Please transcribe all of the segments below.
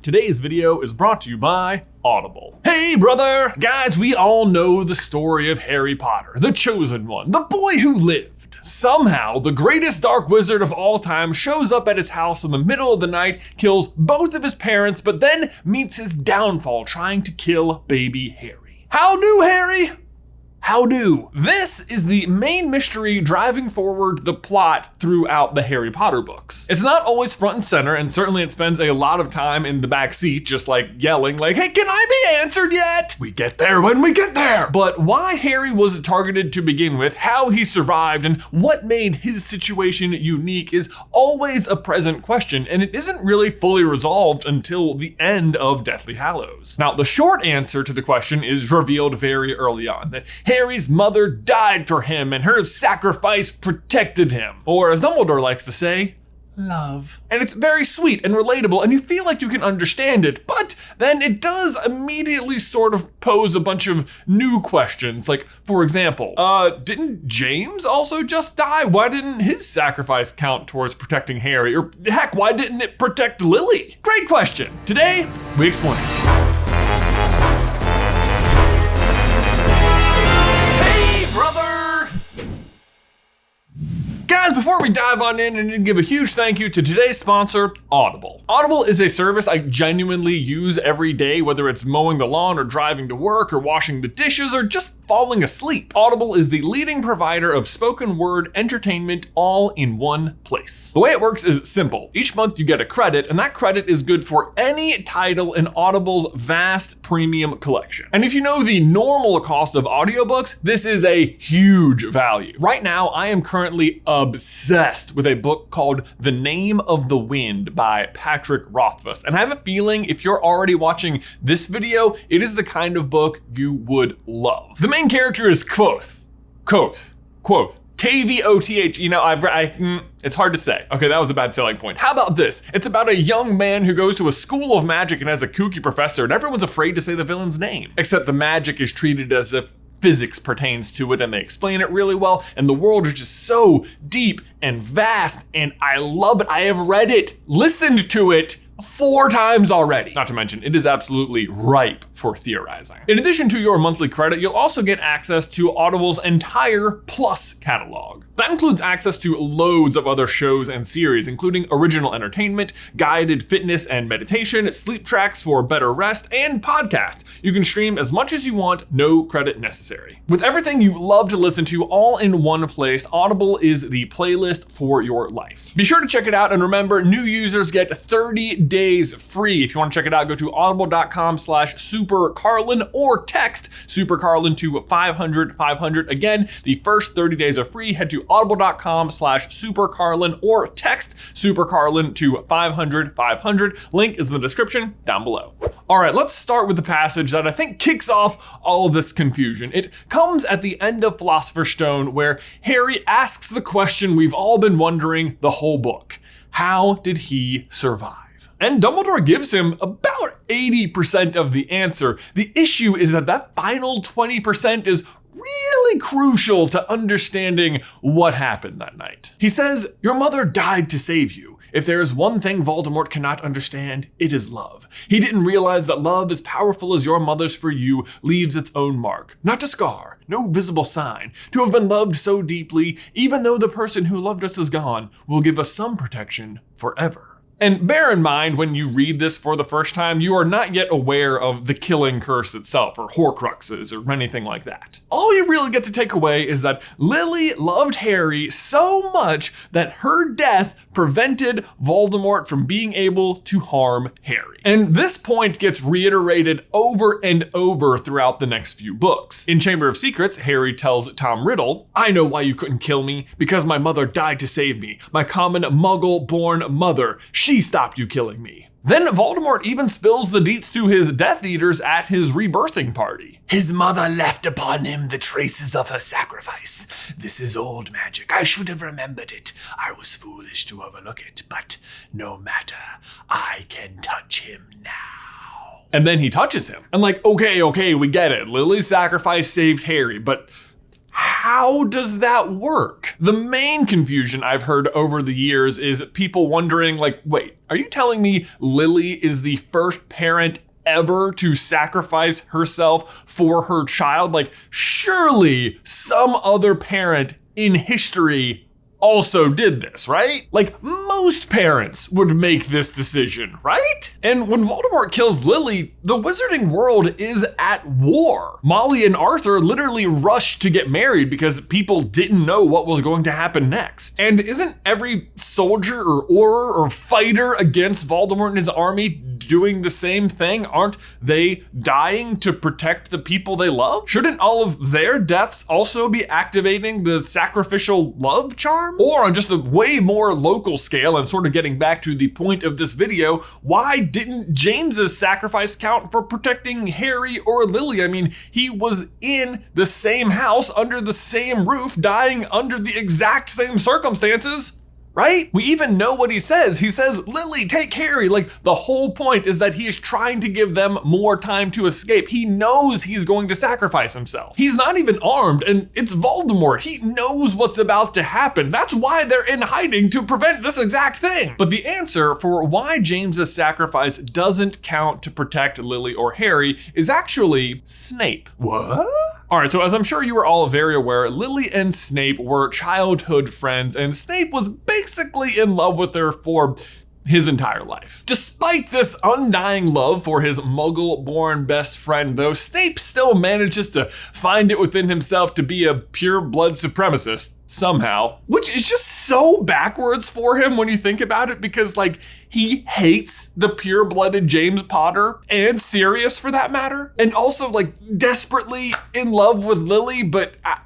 Today's video is brought to you by Audible. Hey brother! Guys, we all know the story of Harry Potter, the chosen one, the boy who lived. Somehow, the greatest dark wizard of all time shows up at his house in the middle of the night, kills both of his parents, but then meets his downfall trying to kill baby Harry. How do, Harry? How do? This is the main mystery driving forward the plot throughout the Harry Potter books. It's not always front and center, and certainly it spends a lot of time in the back seat just like yelling like, hey, can I be answered yet? We get there when we get there. But why Harry was targeted to begin with, how he survived, and what made his situation unique is always a present question, and it isn't really fully resolved until the end of Deathly Hallows. Now, the short answer to the question is revealed very early on, that Harry's mother died for him and her sacrifice protected him. Or as Dumbledore likes to say, love. And it's very sweet and relatable and you feel like you can understand it, but then it does immediately sort of pose a bunch of new questions. Like, for example, didn't James also just die? Why didn't his sacrifice count towards protecting Harry? Or heck, why didn't it protect Lily? Great question. Today, we explain. Guys, before we dive on in, I need to give a huge thank you to today's sponsor, Audible. Audible is a service I genuinely use every day, whether it's mowing the lawn or driving to work or washing the dishes or just falling asleep. Audible is the leading provider of spoken word entertainment all in one place. The way it works is simple. Each month you get a credit, and that credit is good for any title in Audible's vast premium collection. And if you know the normal cost of audiobooks, this is a huge value. Right now, I am currently obsessed with a book called The Name of the Wind by Patrick Rothfuss. And I have a feeling if you're already watching this video, it is the kind of book you would love. The main character is Kvothe. K-V-O-T-H, you know, it's hard to say. Okay, that was a bad selling point. How about this? It's about a young man who goes to a school of magic and has a kooky professor, and everyone's afraid to say the villain's name. Except the magic is treated as if physics pertains to it and they explain it really well, and the world is just so deep and vast, and I love it. I have read it, listened to it 4 times already. Not to mention, it is absolutely ripe for theorizing. In addition to your monthly credit, you'll also get access to Audible's entire Plus catalog. That includes access to loads of other shows and series, including original entertainment, guided fitness and meditation, sleep tracks for better rest, and podcasts. You can stream as much as you want, no credit necessary. With everything you love to listen to all in one place, Audible is the playlist for your life. Be sure to check it out, and remember, new users get 30 days free. If you want to check it out, go to audible.com/SuperCarlin or text SuperCarlin to 500-500. Again, the first 30 days are free. Head to audible.com/SuperCarlin or text SuperCarlin to 500-500. Link is in the description down below. All right, let's start with the passage that I think kicks off all of this confusion. It comes at the end of Philosopher's Stone, where Harry asks the question we've all been wondering the whole book. How did he survive? And Dumbledore gives him about 80% of the answer. The issue is that final 20% is really crucial to understanding what happened that night. He says, your mother died to save you. If there is one thing Voldemort cannot understand, it is love. He didn't realize that love, as powerful as your mother's for you, leaves its own mark. Not a scar, no visible sign. To have been loved so deeply, even though the person who loved us is gone, will give us some protection forever. And bear in mind, when you read this for the first time, you are not yet aware of the killing curse itself, or Horcruxes, or anything like that. All you really get to take away is that Lily loved Harry so much that her death prevented Voldemort from being able to harm Harry. And this point gets reiterated over and over throughout the next few books. In Chamber of Secrets, Harry tells Tom Riddle, I know why you couldn't kill me, because my mother died to save me. My common Muggle-born mother. She stopped you killing me. Then Voldemort even spills the deets to his Death Eaters at his rebirthing party. His mother left upon him the traces of her sacrifice. This is old magic. I should have remembered it. I was foolish to overlook it, but no matter. I can touch him now. And then he touches him. And like, okay, we get it. Lily's sacrifice saved Harry, but how does that work? The main confusion I've heard over the years is people wondering, like, wait, are you telling me Lily is the first parent ever to sacrifice herself for her child? Like, surely some other parent in history also did this, right? Like, most parents would make this decision, right? And when Voldemort kills Lily, the wizarding world is at war. Molly and Arthur literally rushed to get married because people didn't know what was going to happen next. And isn't every soldier or Auror or fighter against Voldemort and his army doing the same thing? Aren't they dying to protect the people they love? Shouldn't all of their deaths also be activating the sacrificial love charm? Or on just a way more local scale, and sort of getting back to the point of this video, why didn't James's sacrifice count for protecting Harry or Lily? I mean, he was in the same house, under the same roof, dying under the exact same circumstances. Right? We even know what he says. He says, Lily, take Harry. Like, the whole point is that he is trying to give them more time to escape. He knows he's going to sacrifice himself. He's not even armed, and it's Voldemort. He knows what's about to happen. That's why they're in hiding, to prevent this exact thing. But the answer for why James's sacrifice doesn't count to protect Lily or Harry is actually Snape. What? All right, so as I'm sure you are all very aware, Lily and Snape were childhood friends, and Snape was basically in love with her for his entire life. Despite this undying love for his muggle-born best friend, though, Snape still manages to find it within himself to be a pure-blood supremacist somehow, which is just so backwards for him when you think about it, because, like, he hates the pure-blooded James Potter and Sirius for that matter, and also, like, desperately in love with Lily, but I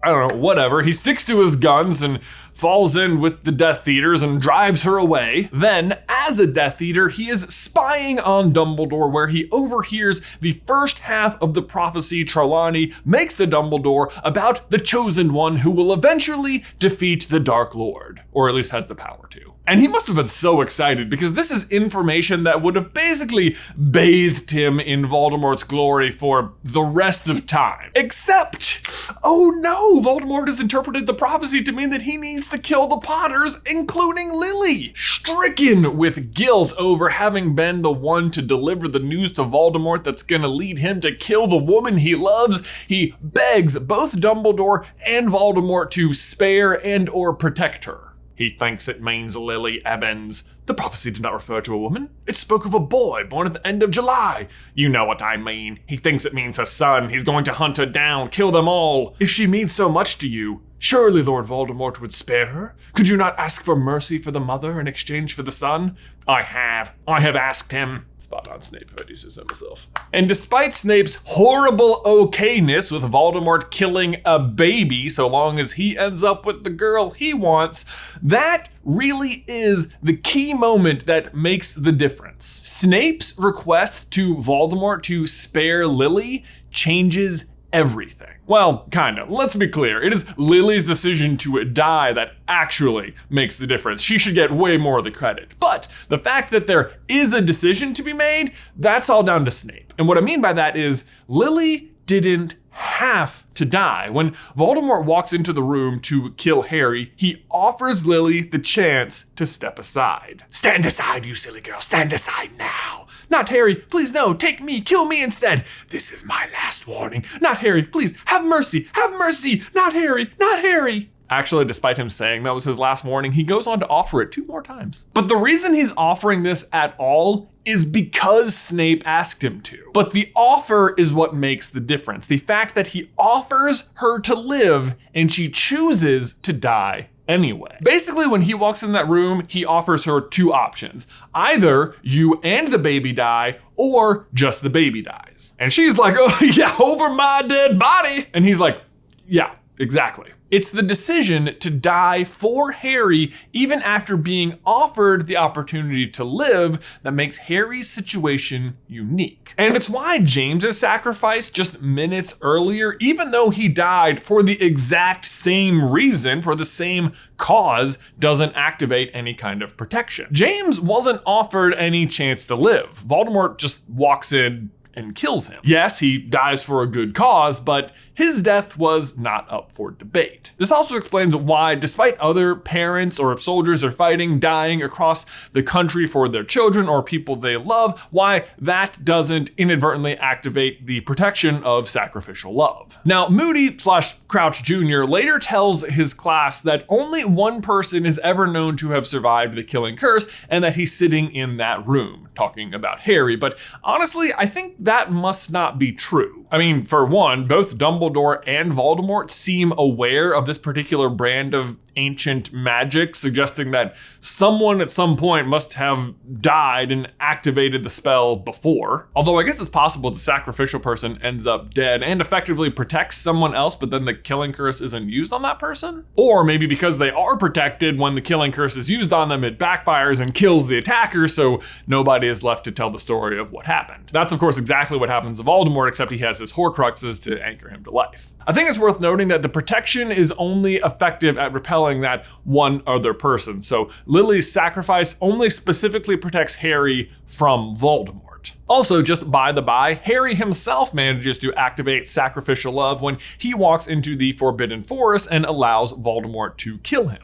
don't know, whatever. He sticks to his guns and falls in with the Death Eaters and drives her away. Then, as a Death Eater, he is spying on Dumbledore, where he overhears the first half of the prophecy Trelawney makes to Dumbledore about the Chosen One who will eventually defeat the Dark Lord, or at least has the power to. And he must have been so excited, because this is information that would have basically bathed him in Voldemort's glory for the rest of time. Except, oh no, Voldemort has interpreted the prophecy to mean that he needs to kill the Potters, including Lily. Stricken with guilt over having been the one to deliver the news to Voldemort that's gonna lead him to kill the woman he loves, he begs both Dumbledore and Voldemort to spare and or protect her. He thinks it means Lily Evans. The prophecy did not refer to a woman. It spoke of a boy born at the end of July. You know what I mean. He thinks it means her son. He's going to hunt her down, kill them all. If she means so much to you, surely Lord Voldemort would spare her. Could you not ask for mercy for the mother in exchange for the son? I have asked him. Spot on, Snape, if I do say so myself. And despite Snape's horrible okayness with Voldemort killing a baby so long as he ends up with the girl he wants, that really is the key moment that makes the difference. Snape's request to Voldemort to spare Lily changes everything. Well, kind of. Let's be clear. It is Lily's decision to die that actually makes the difference. She should get way more of the credit. But the fact that there is a decision to be made, that's all down to Snape. And what I mean by that is Lily didn't have to die. When Voldemort walks into the room to kill Harry, he offers Lily the chance to step aside. Stand aside, you silly girl. Stand aside now. Not Harry, please no, take me, kill me instead. This is my last warning. Not Harry, please, have mercy, have mercy. Not Harry, not Harry. Actually, despite him saying that was his last warning, he goes on to offer it 2 more times. But the reason he's offering this at all is because Snape asked him to. But the offer is what makes the difference. The fact that he offers her to live and she chooses to die anyway. Basically, when he walks in that room, he offers her 2 options. Either you and the baby die, or just the baby dies. And she's like, oh yeah, over my dead body. And he's like, yeah, exactly. It's the decision to die for Harry, even after being offered the opportunity to live, that makes Harry's situation unique. And it's why James's sacrifice just minutes earlier, even though he died for the exact same reason, for the same cause, doesn't activate any kind of protection. James wasn't offered any chance to live. Voldemort just walks in and kills him. Yes, he dies for a good cause, but his death was not up for debate. This also explains why, despite other parents or soldiers are fighting, dying across the country for their children or people they love, why that doesn't inadvertently activate the protection of sacrificial love. Now, Moody/Crouch Jr. later tells his class that only one person is ever known to have survived the killing curse, and that he's sitting in that room, talking about Harry. But honestly, I think that must not be true. I mean, for one, both Dumbledore and Voldemort seem aware of this particular brand of ancient magic, suggesting that someone at some point must have died and activated the spell before. Although I guess it's possible the sacrificial person ends up dead and effectively protects someone else, but then the killing curse isn't used on that person? Or maybe because they are protected, when the killing curse is used on them, it backfires and kills the attacker, so nobody is left to tell the story of what happened. That's of course exactly what happens to Voldemort, except he has his Horcruxes to anchor him to life. I think it's worth noting that the protection is only effective at repelling that one other person. So Lily's sacrifice only specifically protects Harry from Voldemort. Also, just by the by, Harry himself manages to activate sacrificial love when he walks into the Forbidden Forest and allows Voldemort to kill him.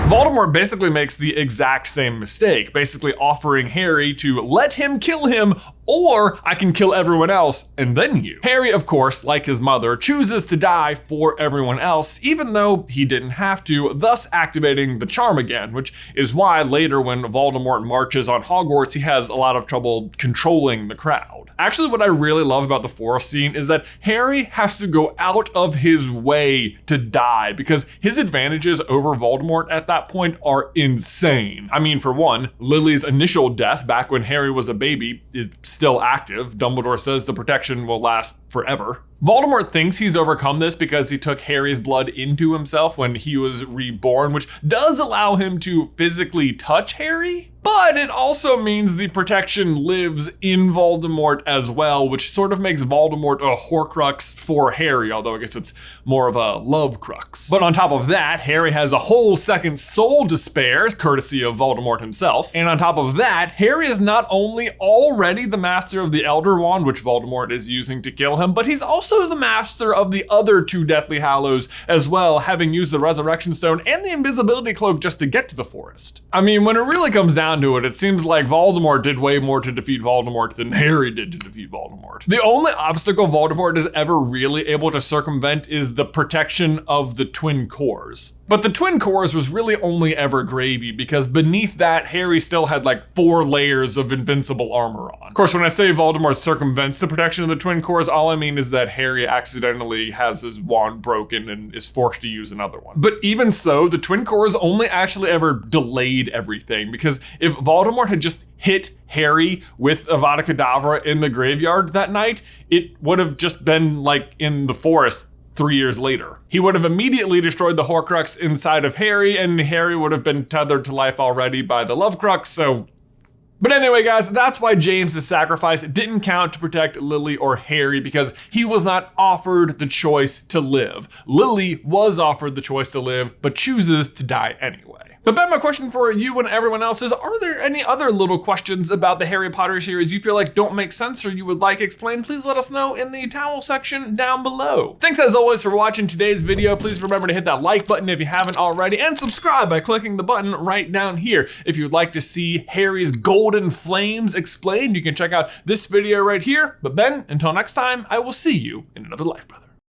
Voldemort basically makes the exact same mistake, basically offering Harry to let him kill him, or I can kill everyone else and then you. Harry, of course, like his mother, chooses to die for everyone else, even though he didn't have to, thus activating the charm again, which is why later when Voldemort marches on Hogwarts, he has a lot of trouble controlling the crowd. Actually, what I really love about the forest scene is that Harry has to go out of his way to die because his advantages over Voldemort at that point are insane. I mean, for one, Lily's initial death back when Harry was a baby is still active. Dumbledore says the protection will last forever. Voldemort thinks he's overcome this because he took Harry's blood into himself when he was reborn, which does allow him to physically touch Harry. But it also means the protection lives in Voldemort as well, which sort of makes Voldemort a Horcrux for Harry, although I guess it's more of a love crux. But on top of that, Harry has a whole second soul to spare, courtesy of Voldemort himself. And on top of that, Harry is not only already the master of the Elder Wand, which Voldemort is using to kill him, but he's also the master of the other two Deathly Hallows as well, having used the Resurrection Stone and the Invisibility Cloak just to get to the forest. I mean, when it really comes down to it, it seems like Voldemort did way more to defeat Voldemort than Harry did to defeat Voldemort. The only obstacle Voldemort is ever really able to circumvent is the protection of the twin cores. But the twin cores was really only ever gravy because beneath that, Harry still had like 4 layers of invincible armor on. Of course, when I say Voldemort circumvents the protection of the twin cores, all I mean is that Harry accidentally has his wand broken and is forced to use another one. But even so, the twin cores only actually ever delayed everything, because if Voldemort had just hit Harry with Avada Kedavra in the graveyard that night, it would have just been like in the forest 3 years later. He would have immediately destroyed the Horcrux inside of Harry, and Harry would have been tethered to life already by the Love Crux, so... But anyway, guys, that's why James's sacrifice didn't count to protect Lily or Harry, because he was not offered the choice to live. Lily was offered the choice to live, but chooses to die anyway. But Ben, my question for you and everyone else is, are there any other little questions about the Harry Potter series you feel like don't make sense or you would like explained? Please let us know in the towel section down below. Thanks as always for watching today's video. Please remember to hit that like button if you haven't already, and subscribe by clicking the button right down here. If you'd like to see Harry's golden flames explained, you can check out this video right here. But Ben, until next time, I will see you in another life, brother.